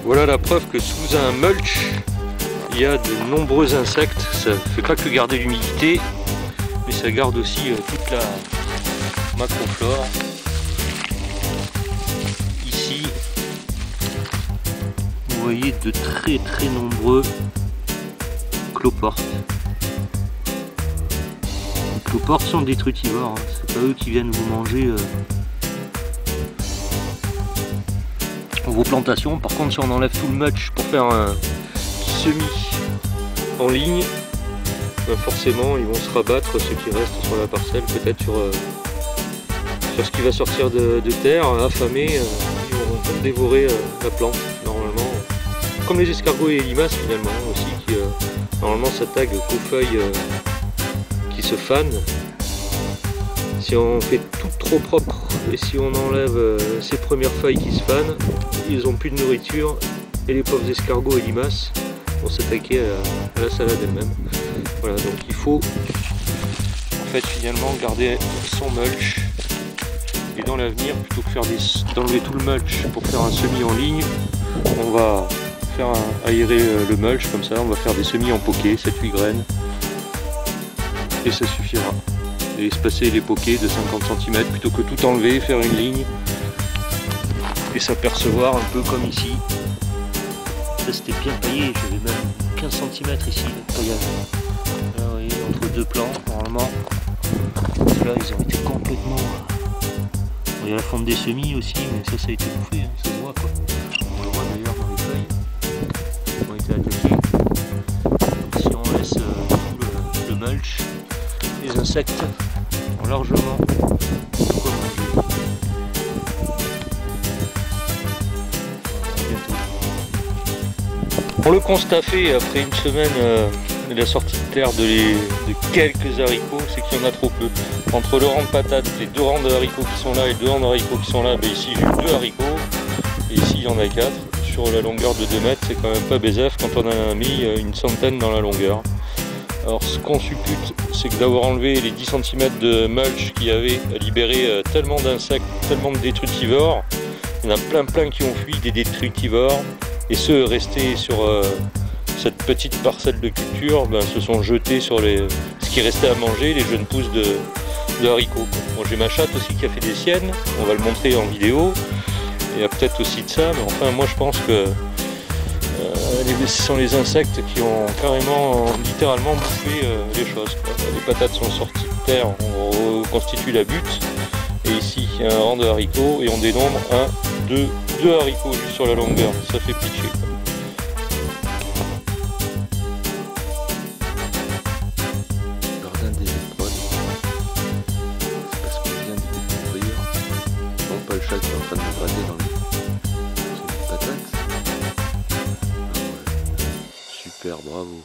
Voilà la preuve que sous un mulch, il y a de nombreux insectes. Ça ne fait pas que garder l'humidité, mais ça garde aussi toute la macroflore. Ici, vous voyez de très nombreux cloportes. Les cloportes sont détritivores, hein. C'est pas eux qui viennent vous manger vos plantations. Par contre, si on enlève tout le mulch pour faire un semis en ligne, ben forcément ils vont se rabattre, ceux qui restent sur la parcelle, peut-être sur ce qui va sortir de terre, affamés, ils vont dévorer la plante normalement, comme les escargots et les limaces finalement aussi, qui normalement s'attaquent qu'aux feuilles qui se fanent. Si on fait tout trop propre et si on enlève ces premières feuilles qui se fanent, ils n'ont plus de nourriture et les pauvres escargots et limaces vont s'attaquer à la salade elle-même. Voilà, donc il faut en fait finalement garder son mulch, et dans l'avenir, plutôt que d'enlever tout le mulch pour faire un semis en ligne, on va faire aérer le mulch comme ça, on va faire des semis en poké, 7-8 graines, et ça suffira. Et espacer les pokés de 50 cm plutôt que tout enlever, faire une ligne et s'apercevoir un peu comme ici. Ça c'était bien paillé, j'avais même 15 cm ici de paillage. Là vous voyez, entre deux plants, normalement, là ils ont été complètement... Il y a la fonte des semis aussi, mais ça a été bouffé, hein, ça se voit quoi. On le voit d'ailleurs dans les feuilles qui ont été attaquées. Si on laisse tout le mulch, les insectes ont largement de quoi manger. Pour le constat fait après une semaine de la sortie de terre de quelques haricots, c'est qu'il y en a trop peu. Entre le rang de patates, les 2 rangs de haricots qui sont là et 2 rangs de haricots qui sont là, ben ici j'ai 2 haricots et ici il y en a 4. Sur la longueur de 2 mètres, c'est quand même pas BZF quand on en a mis une centaine dans la longueur. Alors ce qu'on suppute, c'est que d'avoir enlevé les 10 cm de mulch qui avait libéré tellement d'insectes, tellement de détritivores, il y en a plein qui ont fui des détritivores, et ceux restés sur cette petite parcelle de culture ben, se sont jetés sur ce qui restait à manger, les jeunes pousses de haricots. Bon, j'ai ma chatte aussi qui a fait des siennes, on va le montrer en vidéo, il y a peut-être aussi de ça, mais enfin moi je pense que ce sont les insectes qui ont carrément, littéralement bouffé les choses, quoi. Les patates sont sorties de terre, on reconstitue la butte, et ici il y a un rang de haricots, et on dénombre 1, 2 haricots juste sur la longueur, ça fait pitcher, quoi. Jardin des épreuves, c'est parce qu'on vient de découvrir, non pas le chat qui est en train de me gratter dans les patates. Super, bravo.